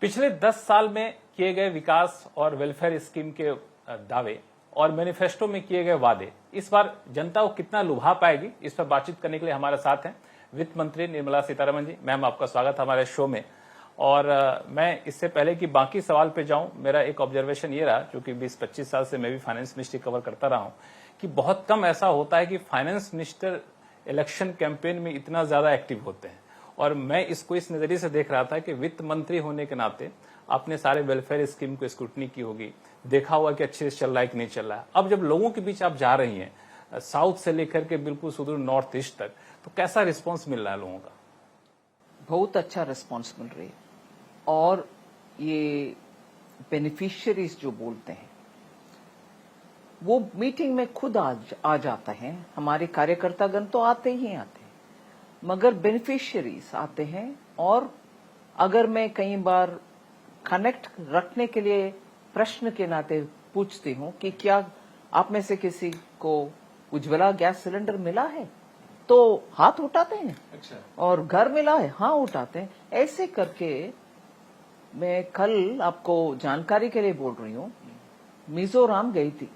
पिछले 10 साल में किए गए विकास और वेलफेयर स्कीम के दावे और मैनिफेस्टो में किए गए वादे इस बार जनता को कितना लुभा पाएगी, इस पर बातचीत करने के लिए हमारे साथ हैं वित्त मंत्री निर्मला सीतारमण जी। मैम, आपका स्वागत हमारे शो में। और मैं इससे पहले कि बाकी सवाल पे जाऊं, मेरा एक ऑब्जर्वेशन ये रहा, क्योंकि 20-25 साल से मैं भी फाइनेंस मिनिस्ट्री कवर करता रहा हूं, कि बहुत कम ऐसा होता है कि फाइनेंस मिनिस्टर इलेक्शन कैंपेन में इतना ज्यादा एक्टिव होते हैं। और मैं इसको इस नजरिए से देख रहा था कि वित्त मंत्री होने के नाते आपने सारे वेलफेयर स्कीम को स्क्रूटनी की होगी, देखा होगा कि अच्छे से चल रहा है कि नहीं चल रहा है। अब जब लोगों के बीच आप जा रही हैं, साउथ से लेकर के बिल्कुल सुदूर नॉर्थ ईस्ट तक, तो कैसा रिस्पॉन्स मिल रहा है लोगों का? बहुत अच्छा रिस्पॉन्स मिल रही है। और ये बेनिफिशियरीज जो बोलते हैं वो मीटिंग में खुद आ जाते हैं। हमारे कार्यकर्तागण तो आते ही आते हैं, मगर बेनिफिशियरीज आते हैं। और अगर मैं कई बार कनेक्ट रखने के लिए प्रश्न के नाते पूछती हूं कि क्या आप में से किसी को उज्ज्वला गैस सिलेंडर मिला है, तो हाथ उठाते हैं। अच्छा। और घर मिला है, हाँ उठाते हैं। ऐसे करके मैं कल आपको जानकारी के लिए बोल रही हूँ, मिजोरम गई थी।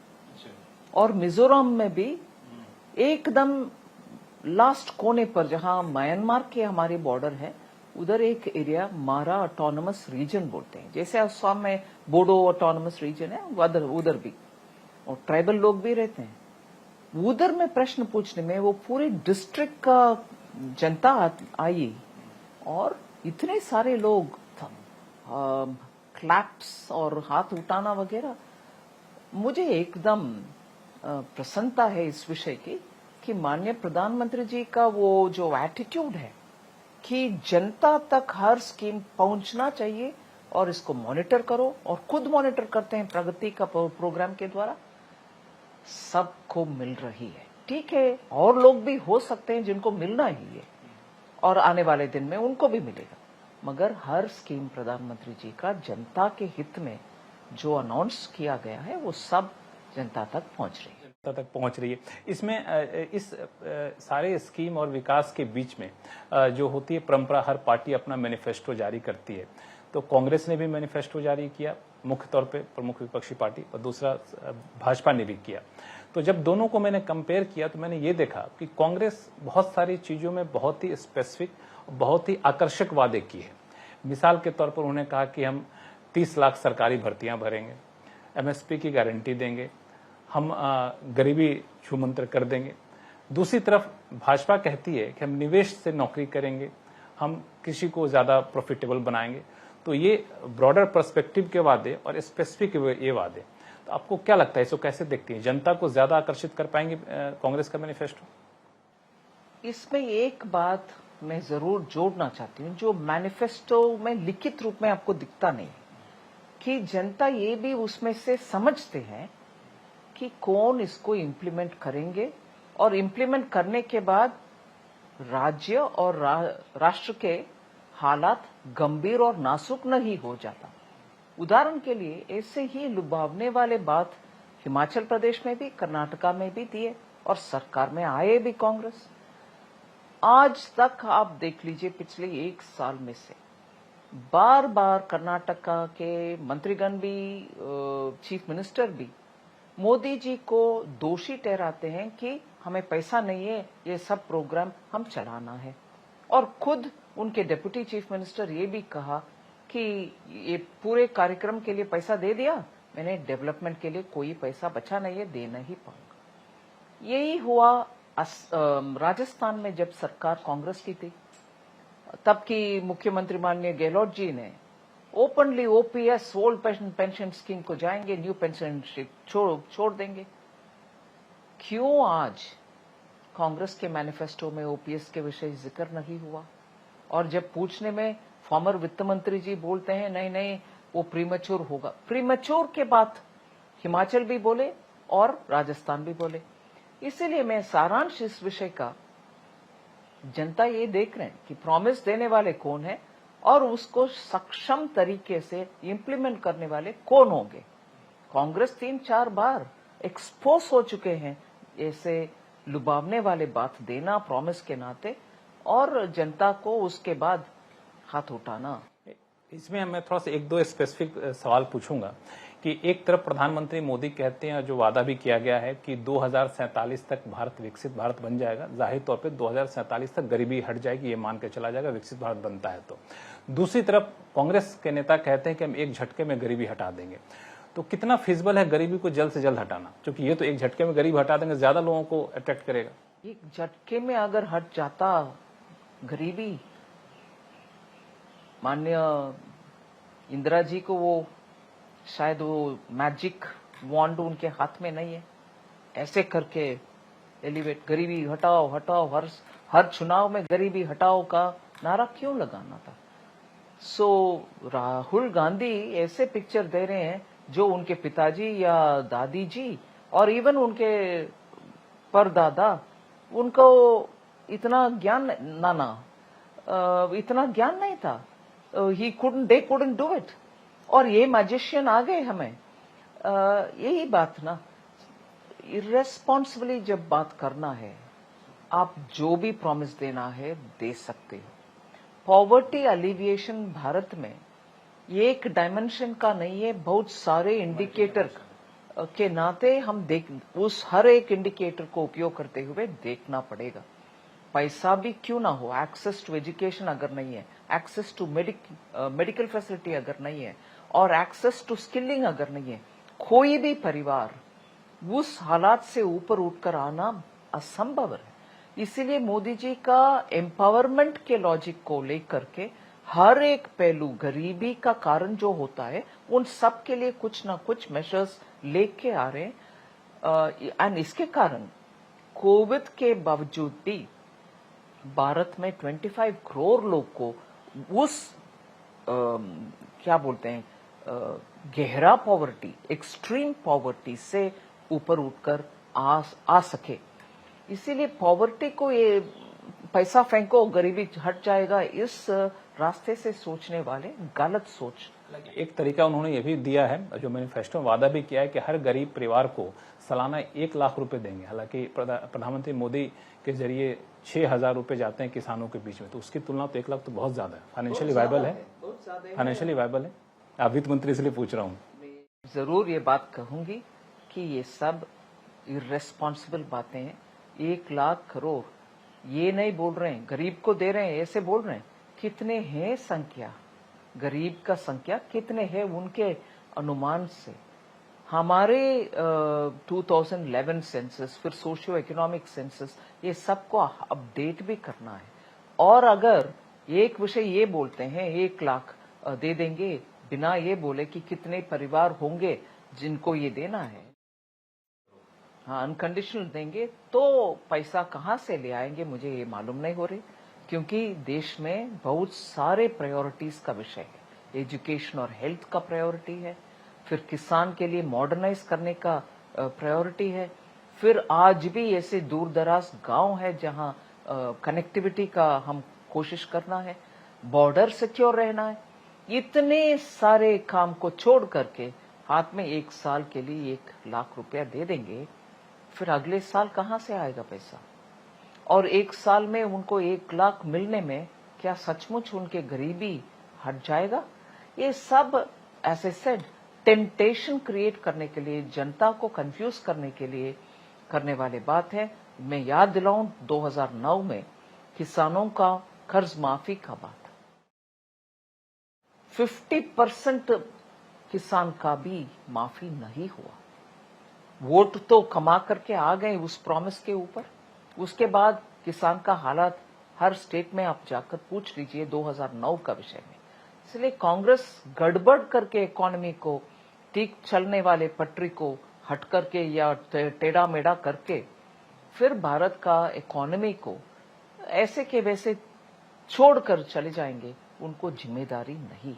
और मिजोरम में भी एकदम लास्ट कोने पर, जहां म्यांमार के हमारे बॉर्डर है, उधर एक एरिया मारा ऑटोनमस रीजन बोलते हैं। जैसे असम में बोडो ऑटोनमस रीजन है, उधर भी, और ट्राइबल लोग भी रहते हैं। उधर में प्रश्न पूछने में वो पूरे डिस्ट्रिक्ट का जनता आई और इतने सारे लोग, क्लैप्स और हाथ उठाना वगैरह। मुझे एकदम प्रसन्नता है इस विषय की कि माननीय प्रधानमंत्री जी का वो जो एटीट्यूड है कि जनता तक हर स्कीम पहुंचना चाहिए और इसको मॉनिटर करो, और खुद मॉनिटर करते हैं प्रगति का प्रोग्राम के द्वारा, सबको मिल रही है। ठीक है, और लोग भी हो सकते हैं जिनको मिलना ही है और आने वाले दिन में उनको भी मिलेगा, मगर हर स्कीम प्रधानमंत्री जी का जनता के हित में जो अनाउंस किया गया है वो सब जनता तक पहुंच रही है। जनता तक पहुंच रही है। इसमें इस सारे स्कीम और विकास के बीच में जो होती है परंपरा, हर पार्टी अपना मैनिफेस्टो जारी करती है। तो कांग्रेस ने भी मैनिफेस्टो जारी किया, मुख्य तौर पे प्रमुख विपक्षी पार्टी, और दूसरा भाजपा ने भी किया। तो जब दोनों को मैंने कंपेयर किया तो मैंने ये देखा कि कांग्रेस बहुत सारी चीजों में बहुत ही स्पेसिफिक, बहुत ही आकर्षक वादे किए हैं। मिसाल के तौर पर उन्होंने कहा कि हम 30 लाख सरकारी भर्तियां भरेंगे, एमएसपी की गारंटी देंगे, हम गरीबी छूमंतर कर देंगे। दूसरी तरफ भाजपा कहती है कि हम निवेश से नौकरी करेंगे, हम कृषि को ज्यादा प्रॉफिटेबल बनाएंगे। तो ये ब्रॉडर पर्सपेक्टिव के वादे और स्पेसिफिक ये वादे, तो आपको क्या लगता है, इसको कैसे देखती है? जनता को ज्यादा आकर्षित कर पाएंगे कांग्रेस का मैनिफेस्टो? इसमें एक बात मैं जरूर जोड़ना चाहती हूँ जो मैनिफेस्टो में लिखित रूप में आपको दिखता नहीं, कि जनता ये भी उसमें से समझते हैं कि कौन इसको इम्प्लीमेंट करेंगे, और इम्प्लीमेंट करने के बाद राज्य और राष्ट्र के हालात गंभीर और नाजुक नहीं हो जाता। उदाहरण के लिए ऐसे ही लुभावने वाले बात हिमाचल प्रदेश में भी, कर्नाटका में भी दिए, और सरकार में आए भी कांग्रेस। आज तक आप देख लीजिए, पिछले 1 साल में से बार बार कर्नाटका के मंत्रीगण भी, चीफ मिनिस्टर भी मोदी जी को दोषी ठहराते हैं कि हमें पैसा नहीं है, ये सब प्रोग्राम हम चलाना है। और खुद उनके डिप्टी चीफ मिनिस्टर ये भी कहा कि ये पूरे कार्यक्रम के लिए पैसा दे दिया, मैंने डेवलपमेंट के लिए कोई पैसा बचा नहीं है, दे नहीं पाऊंगा। यही हुआ राजस्थान में जब सरकार कांग्रेस की थी। तब की मुख्यमंत्री माननीय गहलोत जी ने openly OPS, old pension scheme को जाएंगे, न्यू पेंशन छोड़ देंगे। क्यों आज कांग्रेस के मैनिफेस्टो में ओपीएस के विषय जिक्र नहीं हुआ? और जब पूछने में फॉर्मर वित्त मंत्री जी बोलते हैं नहीं नहीं वो प्रीमेच्योर होगा। प्रीमेच्योर के बाद हिमाचल भी बोले और राजस्थान भी बोले। इसीलिए मैं सारांश इस विषय का, जनता ये देख रहे हैं कि प्रॉमिस देने वाले कौन है और उसको सक्षम तरीके से इम्प्लीमेंट करने वाले कौन होंगे। कांग्रेस 3-4 बार एक्सपोज हो चुके हैं ऐसे लुभावने वाले बात देना प्रॉमिस के नाते, और जनता को उसके बाद हाथ उठाना। इसमें मैं थोड़ा सा एक दो स्पेसिफिक सवाल पूछूंगा कि एक तरफ प्रधानमंत्री मोदी कहते हैं, जो वादा भी किया गया है कि 2047 तक भारत विकसित भारत बन जाएगा। जाहिर तौर पे 2047 तक गरीबी हट जाएगी, ये मान के चला जाएगा विकसित भारत बनता है तो। दूसरी तरफ कांग्रेस के नेता कहते हैं कि हम एक झटके में गरीबी हटा देंगे। तो कितना फिजिबल है गरीबी को जल्द से जल्द हटाना, क्योंकि ये तो एक झटके में गरीब हटा देंगे, ज्यादा लोगों को अट्रैक्ट करेगा। एक झटके में अगर हट जाता गरीबी, माननीय इंदिरा जी को वो शायद वो मैजिक वॉन्ड उनके हाथ में नहीं है, ऐसे करके एलिवेट गरीबी हटाओ हटाओ, हर चुनाव में गरीबी हटाओ का नारा क्यों लगाना था। सो राहुल गांधी ऐसे पिक्चर दे रहे हैं जो उनके पिताजी या दादी जी और इवन उनके परदादा, उनको इतना ज्ञान इतना ज्ञान नहीं था। दे कुडंट डू इट, और ये मैजिशियन आ गए हमें। यही बात ना, इर्रेस्पॉन्सिबली जब बात करना है, आप जो भी प्रॉमिस देना है दे सकते हो। पॉवर्टी अलिविएशन भारत में एक डायमेंशन का नहीं है, बहुत सारे इंडिकेटर के नाते हम उस हर एक इंडिकेटर को उपयोग करते हुए देखना पड़ेगा। पैसा भी क्यों ना हो, एक्सेस टू एजुकेशन अगर नहीं है, एक्सेस टू मेडिकल फैसिलिटी अगर नहीं है, और एक्सेस टू स्किलिंग अगर नहीं है, कोई भी परिवार उस हालात से ऊपर उठकर आना असंभव है। इसीलिए मोदी जी का एम्पावरमेंट के लॉजिक को लेकर के हर एक पहलू, गरीबी का कारण जो होता है, उन सब के लिए कुछ ना कुछ मेजर्स लेके आ रहे हैं। एंड इसके कारण कोविड के बावजूद भी भारत में 25 करोड़ लोग को उस क्या बोलते हैं, गहरा पॉवर्टी, एक्सट्रीम पॉवर्टी से ऊपर उठकर आ सके। इसीलिए पॉवर्टी को, ये पैसा फेंको गरीबी हट जाएगा, इस रास्ते से सोचने वाले गलत सोच। एक तरीका उन्होंने ये भी दिया है, जो मैनिफेस्टो में वादा भी किया है कि हर गरीब परिवार को सालाना 1 लाख रुपए देंगे। हालांकि प्रधानमंत्री मोदी के जरिए 6,000 रुपए जाते हैं किसानों के बीच में, तो उसकी तुलना तो 1 लाख तो बहुत ज्यादा है। फाइनेंशियली वायबल है, फाइनेंशियली वायबल है। आप वित्त मंत्री इसलिए पूछ रहा हूँ। जरूर ये बात कहूंगी कि ये सब इर्रेस्पॉन्सिबल बातें हैं। 1 लाख करोड़ ये नहीं बोल रहे हैं, गरीब को दे रहे हैं, ऐसे बोल रहे हैं। कितने हैं संख्या, गरीब का संख्या कितने हैं उनके अनुमान से। हमारे 2011 सेंसस, फिर सोशियो इकोनॉमिक सेंसस, ये सबको अपडेट भी करना है। और अगर एक विषय ये बोलते हैं 1 लाख दे देंगे, बिना ये बोले कि कितने परिवार होंगे जिनको ये देना है, हाँ अनकंडीशनल देंगे, तो पैसा कहाँ से ले आएंगे मुझे ये मालूम नहीं हो रही। क्योंकि देश में बहुत सारे प्रायोरिटीज का विषय है। एजुकेशन और हेल्थ का प्रायोरिटी है, फिर किसान के लिए मॉडर्नाइज करने का प्रायोरिटी है, फिर आज भी ऐसे दूर दराज गांव है जहां कनेक्टिविटी का हम कोशिश करना है, बॉर्डर सिक्योर रहना है। इतने सारे काम को छोड़ करके हाथ में 1 साल के लिए 1 लाख रुपया दे देंगे, फिर अगले साल कहां से आएगा पैसा। और 1 साल में उनको 1 लाख मिलने में क्या सचमुच उनके गरीबी हट जाएगा। ये सब ऐसे सेड टेम्पटेशन क्रिएट करने के लिए, जनता को कंफ्यूज करने के लिए करने वाले बात है। मैं याद दिलाऊं 2009 में किसानों का कर्ज माफी का बात, 50% किसान का भी माफी नहीं हुआ। वोट तो कमा करके आ गए उस प्रॉमिस के ऊपर, उसके बाद किसान का हालात हर स्टेट में आप जाकर पूछ लीजिए 2009 का विषय में। इसलिए कांग्रेस गड़बड़ करके इकोनॉमी को, ठीक चलने वाले पटरी को हट करके या टेढ़ा मेढ़ा करके फिर भारत का इकोनॉमी को ऐसे के वैसे छोड़कर चले जाएंगे, उनको जिम्मेदारी नहीं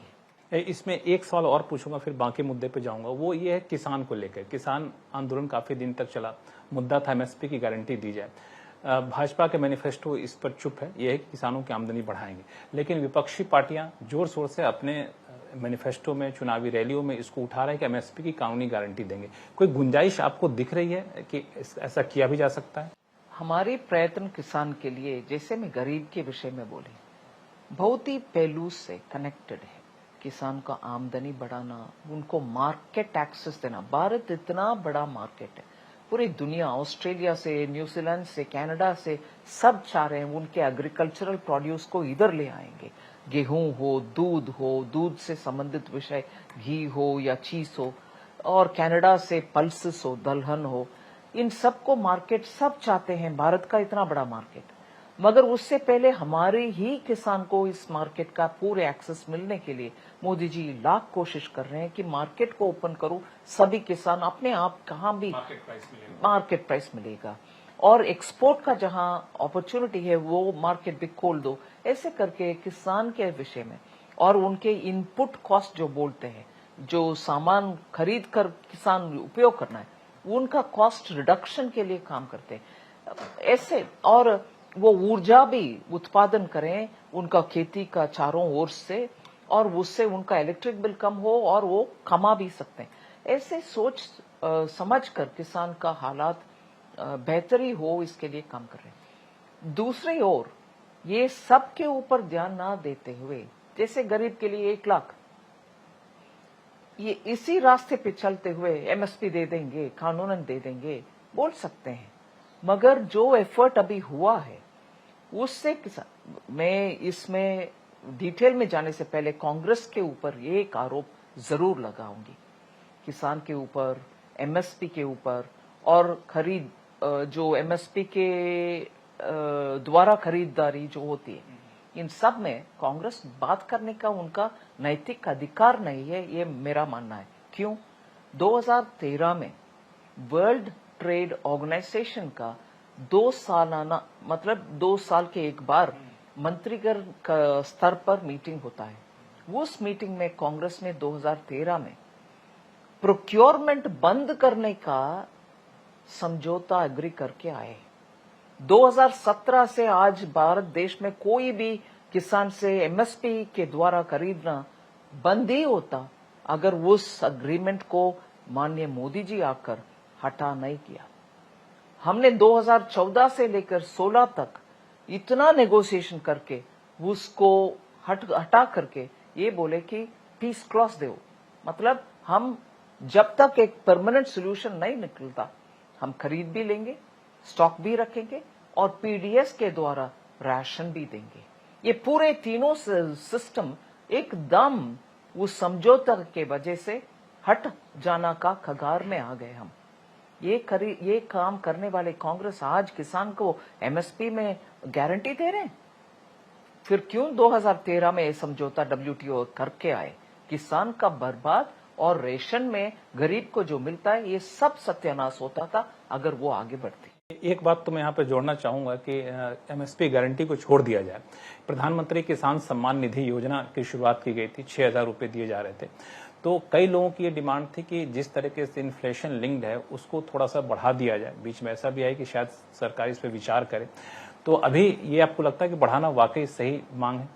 है। इसमें एक सवाल और पूछूंगा, फिर बाकी मुद्दे पे जाऊंगा। वो ये है किसान को लेकर। किसान आंदोलन काफी दिन तक चला, मुद्दा था एमएसपी की गारंटी दी जाए। भाजपा के मैनिफेस्टो इस पर चुप है, यह है कि किसानों की आमदनी बढ़ाएंगे। लेकिन विपक्षी पार्टियां जोर शोर से अपने मैनिफेस्टो में, चुनावी रैलियों में इसको उठा रहे हैं कि एमएसपी की कानूनी गारंटी देंगे। कोई गुंजाइश आपको दिख रही है कि ऐसा किया भी जा सकता है? हमारे प्रयत्न किसान के लिए, जैसे मैं गरीब के विषय में बोली, बहुत ही पहलू से कनेक्टेड है। किसान का आमदनी बढ़ाना, उनको मार्केट एक्सेस देना। भारत इतना बड़ा मार्केट है, पूरी दुनिया, ऑस्ट्रेलिया से, न्यूजीलैंड से, कनाडा से सब चाह रहे हैं उनके एग्रीकल्चरल प्रोड्यूस को इधर ले आएंगे। गेहूं हो, दूध से संबंधित विषय, घी हो या चीज हो, और कनाडा से पल्सेस हो, दलहन हो, इन सबको मार्केट सब चाहते हैं। भारत का इतना बड़ा मार्केट, मगर उससे पहले हमारे ही किसान को इस मार्केट का पूरे एक्सेस मिलने के लिए मोदी जी लाख कोशिश कर रहे हैं कि मार्केट को ओपन करो, सभी किसान अपने आप कहाँ भी मार्केट प्राइस मिलेगा, और एक्सपोर्ट का जहां अपॉर्चुनिटी है वो मार्केट भी खोल दो। ऐसे करके किसान के विषय में और उनके इनपुट कॉस्ट जो बोलते हैं, जो सामान खरीद कर किसान उपयोग करना है, उनका कॉस्ट रिडक्शन के लिए काम करते हैं ऐसे। और वो ऊर्जा भी उत्पादन करें उनका खेती का चारों ओर से, और उससे उनका इलेक्ट्रिक बिल कम हो और वो कमा भी सकते हैं। ऐसे सोच समझ कर किसान का हालात बेहतरी हो, इसके लिए काम कर रहे हैं। दूसरी ओर ये सब के ऊपर ध्यान ना देते हुए, जैसे गरीब के लिए 1 लाख, ये इसी रास्ते पे चलते हुए एमएसपी दे देंगे, कानूनन दे देंगे, बोल सकते हैं, मगर जो एफर्ट अभी हुआ है उससे किसान, मैं इसमें डिटेल में जाने से पहले कांग्रेस के ऊपर एक आरोप जरूर लगाऊंगी, किसान के ऊपर, एमएसपी के ऊपर, और खरीद जो एमएसपी के द्वारा खरीदारी जो होती है, इन सब में कांग्रेस बात करने का उनका नैतिक अधिकार नहीं है, ये मेरा मानना है। क्यों? 2013 में वर्ल्ड ट्रेड ऑर्गेनाइजेशन का 2 सालाना, मतलब 2 साल के एक बार मंत्रीगण का स्तर पर मीटिंग होता है। उस मीटिंग में कांग्रेस ने 2013 में प्रोक्योरमेंट बंद करने का समझौता एग्री करके आए। 2017 से आज भारत देश में कोई भी किसान से एमएसपी के द्वारा खरीदना बंद ही होता अगर उस अग्रीमेंट को माननीय मोदी जी आकर हटा नहीं किया। हमने 2014 से लेकर 16 तक इतना नेगोशिएशन करके उसको हटा करके ये बोले कि पीस क्लॉज दो, मतलब हम जब तक एक परमानेंट सोल्यूशन नहीं निकलता हम खरीद भी लेंगे, स्टॉक भी रखेंगे और पीडीएस के द्वारा राशन भी देंगे। ये पूरे तीनों सिस्टम एकदम उस समझौता के वजह से हट जाना का कगार में आ गए हम। ये काम करने वाले कांग्रेस आज किसान को एमएसपी में गारंटी दे रहे हैं, फिर क्यों 2013 में ये समझौता डब्ल्यूटीओ करके आए? किसान का बर्बाद और रेशन में गरीब को जो मिलता है ये सब सत्यानाश होता था अगर वो आगे बढ़ती। एक बात तो मैं यहाँ पे जोड़ना चाहूंगा कि एमएसपी गारंटी को छोड़ दिया जाए। प्रधानमंत्री किसान सम्मान निधि योजना की शुरुआत की गई थी, 6,000 रुपए दिए जा रहे थे, तो कई लोगों की ये डिमांड थी कि जिस तरीके से इन्फ्लेशन लिंक्ड है उसको थोड़ा सा बढ़ा दिया जाए। बीच में ऐसा भी आया कि शायद सरकार इस पर विचार करे, तो अभी ये आपको लगता है कि बढ़ाना वाकई सही मांग है?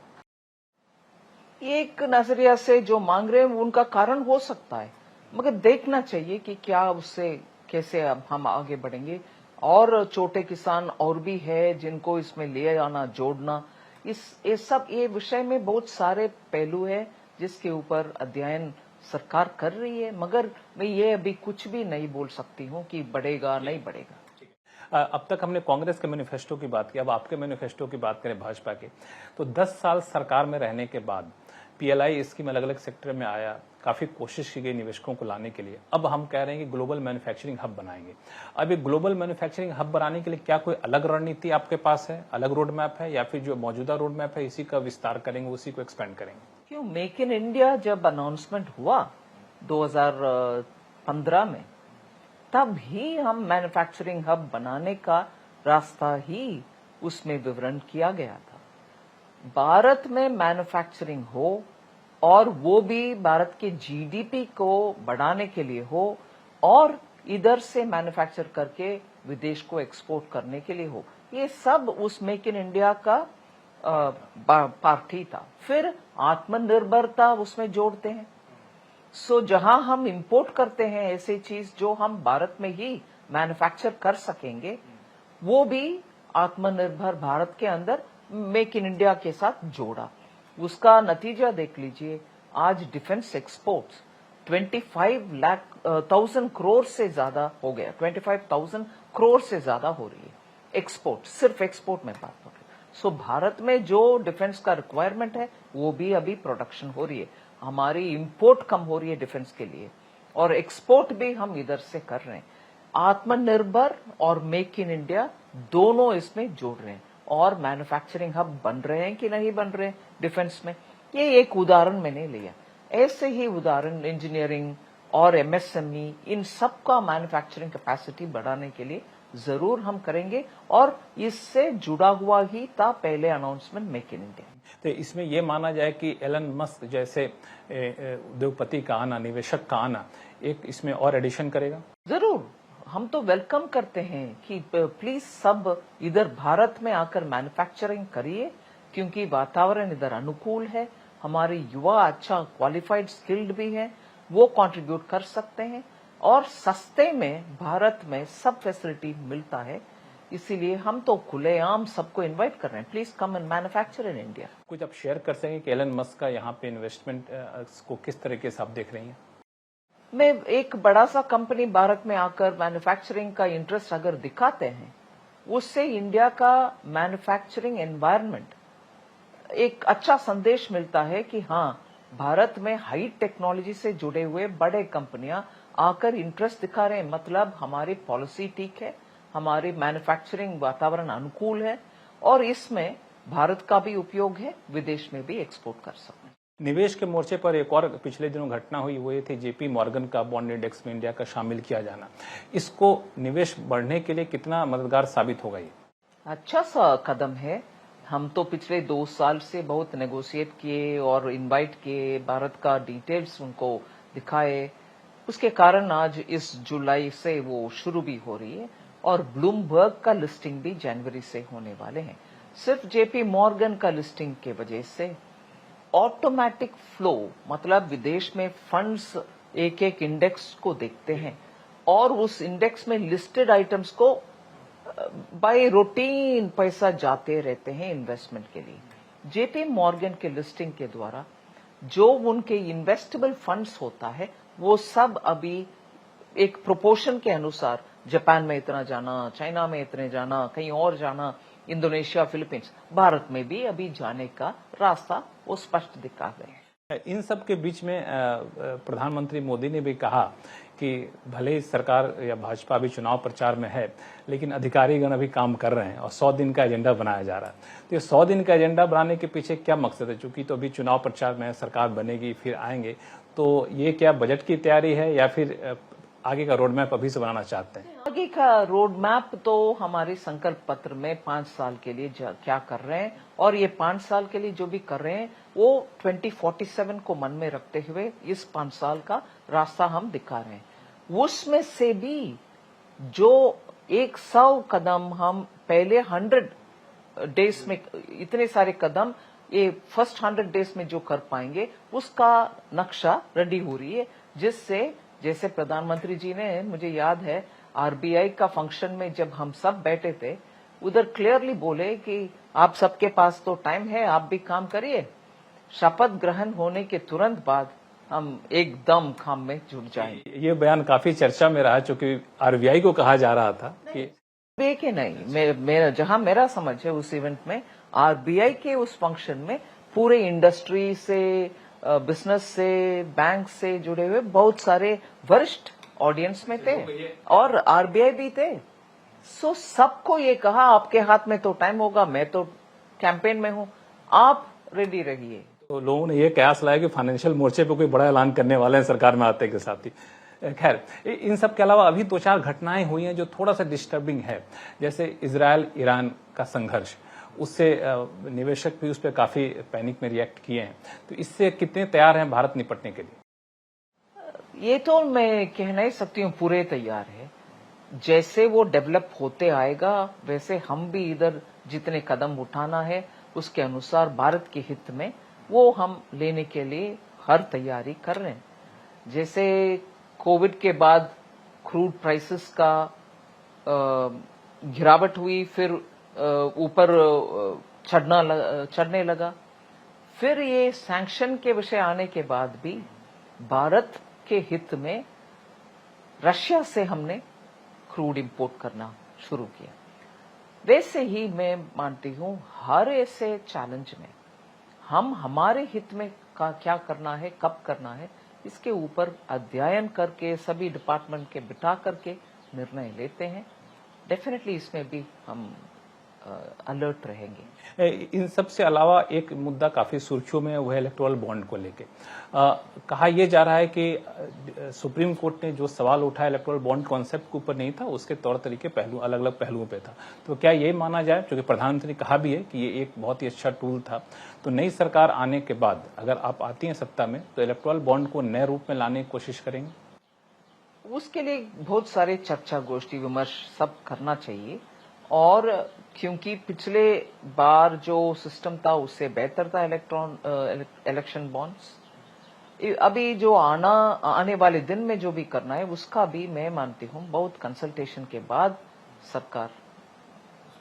एक नजरिया से जो मांग रहे हैं उनका कारण हो सकता है, मगर देखना चाहिए कि क्या उससे कैसे हम आगे बढ़ेंगे। और छोटे किसान और भी है जिनको इसमें ले आना, जोड़ना, ये विषय में बहुत सारे पहलू है जिसके ऊपर अध्ययन सरकार कर रही है, मगर मैं ये अभी कुछ भी नहीं बोल सकती हूँ कि बढ़ेगा नहीं बढ़ेगा। अब तक हमने कांग्रेस के मैनिफेस्टो की बात की, अब आपके मैनिफेस्टो की बात करें भाजपा के, तो 10 साल सरकार में रहने के बाद पीएलआई स्कीम अलग अलग सेक्टर में आया, काफी कोशिश की गई निवेशकों को लाने के लिए। अब हम कह रहे हैं कि ग्लोबल मैन्युफैक्चरिंग हब बनाएंगे। अब ये ग्लोबल मैन्युफैक्चरिंग हब बनाने के लिए क्या कोई अलग रणनीति आपके पास है, अलग रोड मैप है, या फिर जो मौजूदा रोड मैप है इसी का विस्तार करेंगे, उसी को एक्सपेंड करेंगे? क्यों, मेक इन इंडिया जब अनाउंसमेंट हुआ 2015 में, तब ही हम मैन्युफैक्चरिंग हब बनाने का रास्ता ही उसमें विवरण किया गया था। भारत में मैन्युफैक्चरिंग हो और वो भी भारत के जीडीपी को बढ़ाने के लिए हो, और इधर से मैन्युफैक्चर करके विदेश को एक्सपोर्ट करने के लिए हो, ये सब उस मेक इन इंडिया का पार्टी था। फिर आत्मनिर्भरता उसमें जोड़ते हैं। सो जहां हम इंपोर्ट करते हैं ऐसी चीज जो हम भारत में ही मैन्युफैक्चर कर सकेंगे, वो भी आत्मनिर्भर भारत के अंदर मेक इन इंडिया के साथ जोड़ा। उसका नतीजा देख लीजिए, आज डिफेंस एक्सपोर्ट्स 25,000 करोड़ से ज्यादा हो गया, 25,000 करोड़ से ज्यादा हो रही है एक्सपोर्ट, सिर्फ एक्सपोर्ट में बात हो रही है। सो भारत में जो डिफेंस का रिक्वायरमेंट है वो भी अभी प्रोडक्शन हो रही है। हमारी इंपोर्ट कम हो रही है डिफेंस के लिए और एक्सपोर्ट भी हम इधर से कर रहे हैं। आत्मनिर्भर और मेक इन इंडिया दोनों इसमें जोड़ रहे हैं और मैन्युफैक्चरिंग हब बन रहे हैं कि नहीं बन रहे हैं डिफेंस में। ये एक उदाहरण मैंने लिया, ऐसे ही उदाहरण इंजीनियरिंग और एमएसएमई इन सब का मैन्युफैक्चरिंग कैपेसिटी बढ़ाने के लिए जरूर हम करेंगे और इससे जुड़ा हुआ ही था पहले अनाउंसमेंट मेक इन इंडिया। तो इसमें यह माना जाए कि एलन मस्क जैसे उद्योगपति का आना, निवेशक का आना एक इसमें और एडिशन करेगा? जरूर, हम तो वेलकम करते हैं कि प्लीज सब इधर भारत में आकर मैन्युफैक्चरिंग करिए, क्योंकि वातावरण इधर अनुकूल है, हमारे युवा अच्छा क्वालिफाइड स्किल्ड भी है, वो कंट्रीब्यूट कर सकते हैं और सस्ते में भारत में सब फैसिलिटी मिलता है। इसीलिए हम तो खुलेआम सबको इनवाइट कर रहे हैं, please come and manufacture in India. कुछ आप शेयर कर सकेंगे कि एलन मस्क का यहाँ पे इन्वेस्टमेंट को किस तरीके से आप देख रही हैं? मैं एक बड़ा सा कंपनी भारत में आकर मैन्युफैक्चरिंग का इंटरेस्ट अगर दिखाते हैं, उससे इंडिया का मैन्युफैक्चरिंग एनवायरनमेंट एक अच्छा संदेश मिलता है कि हाँ, भारत में हाई टेक्नोलॉजी से जुड़े हुए बड़े कंपनियां आकर इंटरेस्ट दिखा रहे हैं, मतलब हमारी पॉलिसी ठीक है, हमारी मैन्युफैक्चरिंग वातावरण अनुकूल है और इसमें भारत का भी उपयोग है, विदेश में भी एक्सपोर्ट कर सकते हैं। निवेश के मोर्चे पर एक और पिछले दिनों घटना हुई, वो ये थी जेपी मॉर्गन का बॉन्ड इंडेक्स में इंडिया का शामिल किया जाना। इसको निवेश बढ़ने के लिए कितना मददगार साबित होगा? ये अच्छा सा कदम है। हम तो पिछले 2 साल से बहुत नेगोशिएट किए और इनवाइट किए, भारत का डिटेल्स उनको दिखाए, उसके कारण आज इस जुलाई से वो शुरू भी हो रही है और ब्लूमबर्ग का लिस्टिंग भी जनवरी से होने वाले हैं। सिर्फ जेपी मॉर्गन का लिस्टिंग के वजह से ऑटोमेटिक फ्लो, मतलब विदेश में फंड्स एक एक इंडेक्स को देखते हैं और उस इंडेक्स में लिस्टेड आइटम्स को बाय रूटीन पैसा जाते रहते हैं इन्वेस्टमेंट के लिए। जेपी मॉर्गन के लिस्टिंग के द्वारा जो उनके इन्वेस्टेबल फंड्स होता है वो सब अभी एक प्रोपोर्शन के अनुसार जापान में इतना जाना, चाइना में इतने जाना, कहीं और जाना, इंडोनेशिया, फिलीपींस, भारत में भी अभी जाने का रास्ता वो स्पष्ट दिखा गए हैं। इन सब के बीच में प्रधानमंत्री मोदी ने भी कहा कि भले ही सरकार या भाजपा अभी चुनाव प्रचार में है, लेकिन अधिकारीगण अभी काम कर रहे हैं और 100 दिन का एजेंडा बनाया जा रहा है। तो ये 100 दिन का एजेंडा बनाने के पीछे क्या मकसद है? चूंकि तो अभी चुनाव प्रचार में सरकार बनेगी, फिर आएंगे, तो ये क्या बजट की तैयारी है या फिर आगे का रोड मैप अभी से बनाना चाहते हैं? आगे का रोड मैप तो हमारे संकल्प पत्र में 5 साल के लिए क्या कर रहे हैं और ये 5 साल के लिए जो भी कर रहे हैं वो 2047 को मन में रखते हुए इस 5 साल का रास्ता हम दिखा रहे हैं। उसमें से भी जो 100 कदम हम पहले 100 डेज में, इतने सारे कदम ये फर्स्ट 100 डेज में जो कर पाएंगे उसका नक्शा रेडी हो रही है, जिससे जैसे प्रधानमंत्री जी ने, मुझे याद है आरबीआई का फंक्शन में जब हम सब बैठे थे, उधर क्लियरली बोले कि आप सबके पास तो टाइम है, आप भी काम करिए, शपथ ग्रहण होने के तुरंत बाद हम एकदम काम में जुट जाएंगे। ये बयान काफी चर्चा में रहा, चूंकि आरबीआई को कहा जा रहा था कि देखे नहीं, मेरा जहां मेरा समझ है उस इवेंट में आरबीआई के उस फंक्शन में पूरे इंडस्ट्री से, बिजनेस से, बैंक से जुड़े हुए बहुत सारे वरिष्ठ ऑडियंस में थे और आरबीआई भी थे। सो सबको ये कहा आपके हाथ में तो टाइम होगा, मैं तो कैंपेन में हूं, आप रेडी रहिए। तो लोगों ने ये कयास लाया कि फाइनेंशियल मोर्चे पे कोई बड़ा ऐलान करने वाले हैं सरकार में आते के साथ ही। खैर, इन सब के अलावा अभी 2-4 घटनाएं हुई हैं जो थोड़ा सा डिस्टर्बिंग है, जैसे इजराइल ईरान का संघर्ष, उससे निवेशक भी उस पर काफी पैनिक में रिएक्ट किए हैं। तो इससे कितने तैयार हैं भारत निपटने के लिए? ये तो मैं कह नहीं सकती हूँ पूरे तैयार है, जैसे वो डेवलप होते आएगा वैसे हम भी इधर जितने कदम उठाना है उसके अनुसार भारत के हित में वो हम लेने के लिए हर तैयारी कर रहे हैं। जैसे कोविड के बाद क्रूड प्राइसेस का गिरावट हुई, फिर ऊपर चढ़ने लगा, फिर ये सैंक्शन के विषय आने के बाद भी भारत के हित में रशिया से हमने क्रूड इंपोर्ट करना शुरू किया। वैसे ही मैं मानती हूं हर ऐसे चैलेंज में हम हमारे हित में क्या करना है, कब करना है, इसके ऊपर अध्ययन करके सभी डिपार्टमेंट के बिठा करके निर्णय लेते हैं। डेफिनेटली इसमें भी हम अलर्ट रहेंगे। इन सब से अलावा एक मुद्दा काफी सुर्खियों में है, वो है इलेक्टोरल बॉन्ड को लेके। कहा यह जा रहा है कि सुप्रीम कोर्ट ने जो सवाल उठाया इलेक्टोरल बॉन्ड कॉन्सेप्ट के ऊपर नहीं था, उसके तौर तरीके पहलू अलग अलग पहलुओं पे था। तो क्या ये माना जाए, क्योंकि प्रधानमंत्री ने कहा भी है कि ये एक बहुत ही अच्छा टूल था, तो नई सरकार आने के बाद अगर आप आती हैं सत्ता में तो इलेक्टोरल बॉन्ड को नए रूप में लाने की कोशिश करेंगे? उसके लिए बहुत सारे चर्चा, गोष्ठी, विमर्श सब करना चाहिए। और क्योंकि पिछले बार जो सिस्टम था उससे बेहतर था इलेक्शन बॉन्ड्स, अभी जो आने वाले दिन में जो भी करना है उसका भी मैं मानती हूं बहुत कंसल्टेशन के बाद सरकार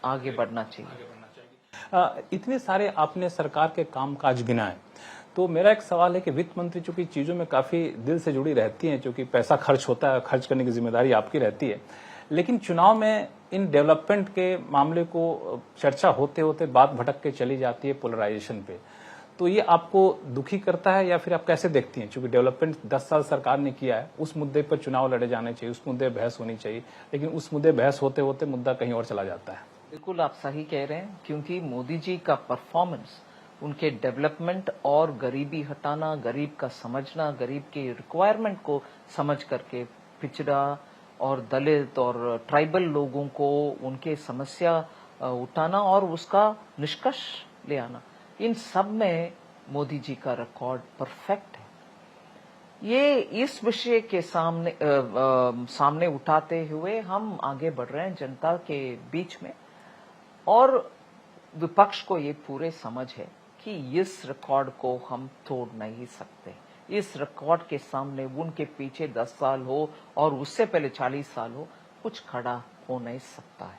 आगे बढ़ना चाहिए। इतने सारे आपने सरकार के कामकाज गिनाए, तो मेरा एक सवाल है कि वित्त मंत्री चूंकि चीजों में काफी दिल से जुड़ी रहती हैं, क्योंकि पैसा खर्च होता है, खर्च करने की जिम्मेदारी आपकी रहती है, लेकिन चुनाव में इन डेवलपमेंट के मामले को चर्चा होते होते बात भटक के चली जाती है पोलराइजेशन पे। तो ये आपको दुखी करता है या फिर आप कैसे देखती हैं? क्योंकि डेवलपमेंट 10 साल सरकार ने किया है, उस मुद्दे पर चुनाव लड़े जाने चाहिए, उस मुद्दे पर बहस होनी चाहिए, लेकिन उस मुद्दे बहस होते होते मुद्दा कहीं और चला जाता है। बिल्कुल आप सही कह रहे हैं, क्योंकि मोदी जी का परफॉर्मेंस, उनके डेवलपमेंट और गरीबी हटाना, गरीब का समझना, गरीब के रिक्वायरमेंट को समझ करके पिछड़ा और दलित और ट्राइबल लोगों को उनके समस्या उठाना और उसका निष्कर्ष ले आना, इन सब में मोदी जी का रिकॉर्ड परफेक्ट है। ये इस विषय के सामने उठाते हुए हम आगे बढ़ रहे हैं जनता के बीच में, और विपक्ष को ये पूरे समझ है कि इस रिकॉर्ड को हम तोड़ नहीं सकते। इस रिकॉर्ड के सामने उनके पीछे 10 साल हो और उससे पहले 40 साल हो, कुछ खड़ा हो नहीं सकता है।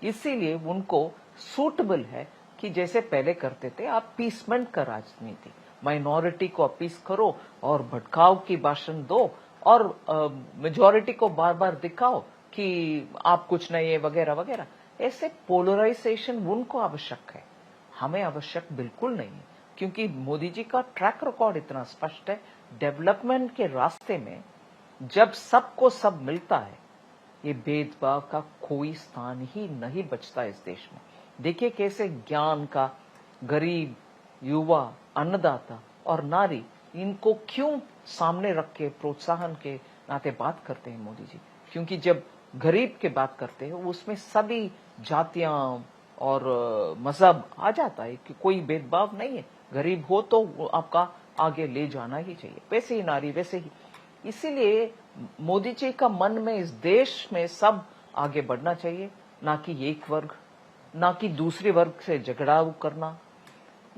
इसीलिए उनको सूटेबल है कि जैसे पहले करते थे, आप पीसमेंट का राजनीति, माइनॉरिटी को अपीस करो और भटकाव की भाषण दो और मेजॉरिटी को बार बार दिखाओ कि आप कुछ नहीं है वगैरह वगैरह। ऐसे पोलराइजेशन उनको आवश्यक है, हमें आवश्यक बिल्कुल नहीं है, क्योंकि मोदी जी का ट्रैक रिकॉर्ड इतना स्पष्ट है। डेवलपमेंट के रास्ते में जब सबको सब मिलता है, ये भेदभाव का कोई स्थान ही नहीं बचता इस देश में। देखिए कैसे ज्ञान का, गरीब, युवा, अन्नदाता और नारी, इनको क्यों सामने रख के प्रोत्साहन के नाते बात करते हैं मोदी जी, क्योंकि जब गरीब के बात करते हैं उसमें सभी जातियां और मजहब आ जाता है कि कोई भेदभाव नहीं है, गरीब हो तो आपका आगे ले जाना ही चाहिए, वैसे ही नारी, वैसे ही। इसीलिए मोदी जी का मन में इस देश में सब आगे बढ़ना चाहिए, ना कि एक वर्ग, ना कि दूसरे वर्ग से झगड़ा करना।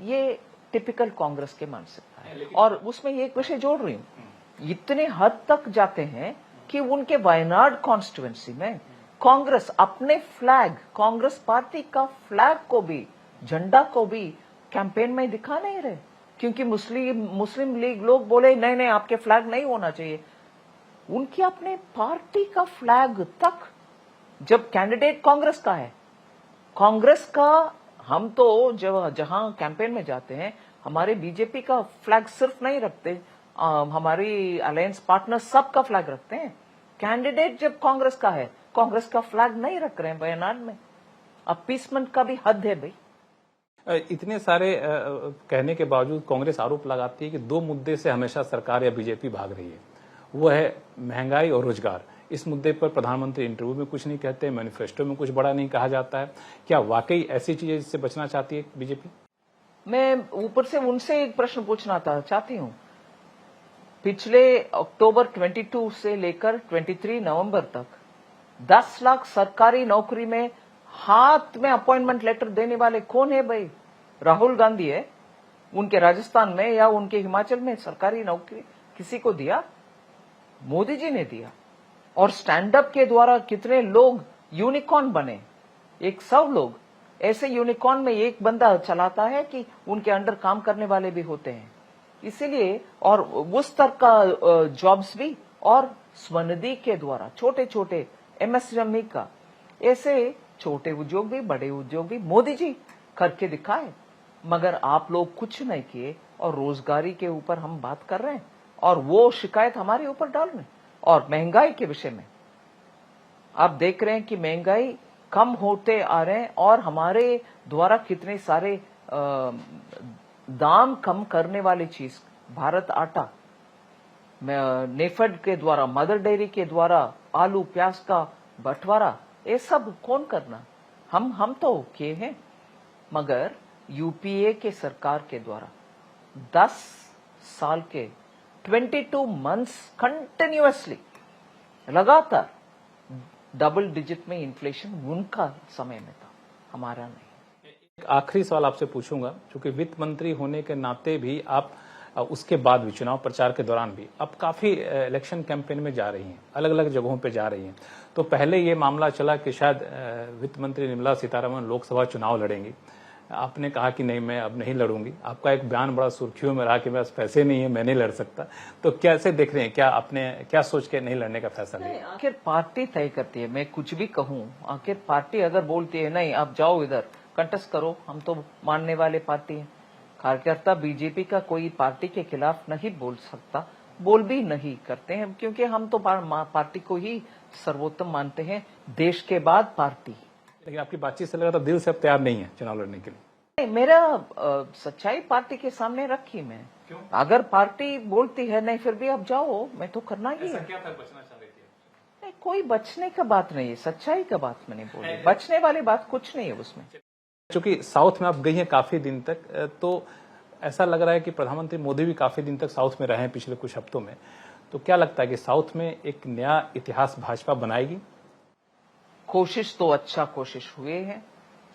ये टिपिकल कांग्रेस के मानसिकता है। और उसमें एक विषय जोड़ रही हूं, इतने हद तक जाते हैं कि उनके वायनाड कॉन्स्टिट्यूएंसी में कांग्रेस अपने फ्लैग, कांग्रेस पार्टी का फ्लैग को भी, झंडा को भी कैंपेन में दिखा नहीं रहे, क्योंकि मुस्लिम लीग लोग बोले नहीं नहीं आपके फ्लैग नहीं होना चाहिए। उनकी अपने पार्टी का फ्लैग तक, जब कैंडिडेट कांग्रेस का है, कांग्रेस का, हम तो जब जहां कैंपेन में जाते हैं हमारे बीजेपी का फ्लैग सिर्फ नहीं रखते, हमारी अलायंस पार्टनर सबका फ्लैग रखते हैं। कैंडिडेट जब कांग्रेस का है, कांग्रेस का फ्लैग नहीं रख रहे हैं बयान में। अपीसमेंट का भी हद है भाई। इतने सारे कहने के बावजूद कांग्रेस आरोप लगाती है कि दो मुद्दे से हमेशा सरकार या बीजेपी भाग रही है, वो है महंगाई और रोजगार। इस मुद्दे पर प्रधानमंत्री इंटरव्यू में कुछ नहीं कहते, मैनिफेस्टो में कुछ बड़ा नहीं कहा जाता है। क्या वाकई ऐसी चीजें जिससे बचना चाहती है बीजेपी? मैं ऊपर से उनसे एक प्रश्न पूछना चाहती हूं। पिछले अक्टूबर 22 से लेकर 23 नवंबर तक 10 लाख सरकारी नौकरी में हाथ में अपॉइंटमेंट लेटर देने वाले कौन है भाई? राहुल गांधी है, उनके राजस्थान में या उनके हिमाचल में सरकारी नौकरी किसी को दिया? मोदी जी ने दिया। और स्टैंड अप के द्वारा कितने लोग यूनिकॉर्न बने, 100 लोग, ऐसे यूनिकॉर्न में एक बंदा चलाता है कि उनके अंडर काम करने वाले भी होते हैं। इसीलिए और उस स्तर का जॉब्स भी, और स्वनिधि के द्वारा छोटे छोटे एमएसएमई का, ऐसे छोटे उद्योग भी बड़े उद्योग भी मोदी जी करके दिखाए, मगर आप लोग कुछ नहीं किए। और रोजगारी के ऊपर हम बात कर रहे हैं और वो शिकायत हमारे ऊपर डाल रहे हैं। और महंगाई के विषय में आप देख रहे हैं कि महंगाई कम होते आ रहे हैं और हमारे द्वारा कितने सारे दाम कम करने वाली चीज, भारत आटा, नेफेड के द्वारा, मदर डेयरी के द्वारा आलू प्याज का बंटवारा, ये सब कौन करना? हम तो किए हैं, मगर यूपीए के सरकार के द्वारा 10 साल के 22 मंथ्स कंटिन्यूअसली लगातार डबल डिजिट में इन्फ्लेशन उनका समय में था, हमारा नहीं। एक आखिरी सवाल आपसे पूछूंगा, क्योंकि वित्त मंत्री होने के नाते भी आप उसके बाद भी चुनाव प्रचार के दौरान भी अब काफी इलेक्शन कैंपेन में जा रही हैं, अलग अलग जगहों पे जा रही हैं। तो पहले ये मामला चला कि शायद वित्त मंत्री निर्मला सीतारमण लोकसभा चुनाव लड़ेंगी। आपने कहा कि नहीं, मैं अब नहीं लड़ूंगी। आपका एक बयान बड़ा सुर्खियों में रहा कि मेरे पास पैसे नहीं है, मैं नहीं लड़ सकता। तो कैसे देख रहे हैं, क्या आपने क्या सोच के नहीं लड़ने का फैसला लिया? आखिर पार्टी तय करती है, मैं कुछ भी कहूं, आखिर पार्टी अगर बोलती है नहीं आप जाओ इधर कंटेस्ट करो, हम तो मानने वाले पार्टी हैं। कार्यकर्ता बीजेपी का कोई पार्टी के खिलाफ नहीं बोल सकता, बोल भी नहीं करते हैं, क्योंकि हम तो पार्टी को ही सर्वोत्तम मानते हैं, देश के बाद पार्टी। लेकिन आपकी बातचीत से लगा तो दिल से अब तैयार नहीं है चुनाव लड़ने के लिए। मेरा सच्चाई पार्टी के सामने रखी मैं। क्यों? अगर पार्टी बोलती है नहीं फिर भी आप जाओ, मैं तो करना ही है। क्या था बचना चाह रही थी? नहीं, कोई बचने का बात नहीं है, सच्चाई का बात मैंने बोली, बचने वाली बात कुछ नहीं है उसमें। चूंकि साउथ में आप गई हैं काफी दिन तक, तो ऐसा लग रहा है कि प्रधानमंत्री मोदी भी काफी दिन तक साउथ में रहे हैं पिछले कुछ हफ्तों में। तो क्या लगता है कि साउथ में एक नया इतिहास भाजपा बनाएगी? कोशिश तो अच्छा कोशिश हुए हैं,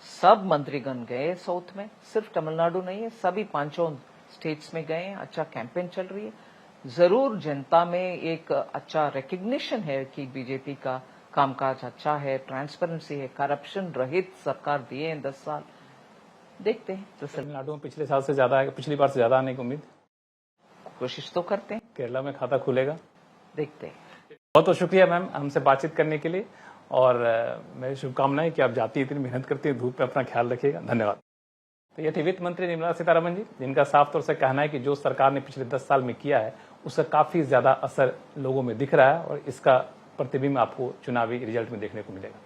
सब मंत्रीगण गए साउथ में, सिर्फ तमिलनाडु नहीं है, सभी 5 स्टेट्स में गए हैं, अच्छा कैंपेन चल रही है। जरूर जनता में एक अच्छा रिकग्निशन है कि बीजेपी का कामकाज अच्छा है, ट्रांसपेरेंसी है, करप्शन रहित सरकार दिए हैं 10 साल। देखते हैं तो तमिलनाडु में पिछले साल से ज्यादा है, पिछली बार से ज्यादा आने की उम्मीद? कोशिश तो करते हैं, केरला में खाता खुलेगा, देखते हैं। बहुत बहुत शुक्रिया मैम हमसे बातचीत करने के लिए, और मेरी शुभकामनाएं कि आप जाती इतनी मेहनत करती हैं, धूप में अपना ख्याल रखिएगा। धन्यवाद। तो ये थी वित्त मंत्री निर्मला सीतारमण जी, जिनका साफ तौर से कहना है कि जो सरकार ने पिछले 10 साल में किया है उसका काफी ज्यादा असर लोगों में दिख रहा है, और इसका प्रतिबिंब आपको चुनावी रिजल्ट में देखने को मिलेगा।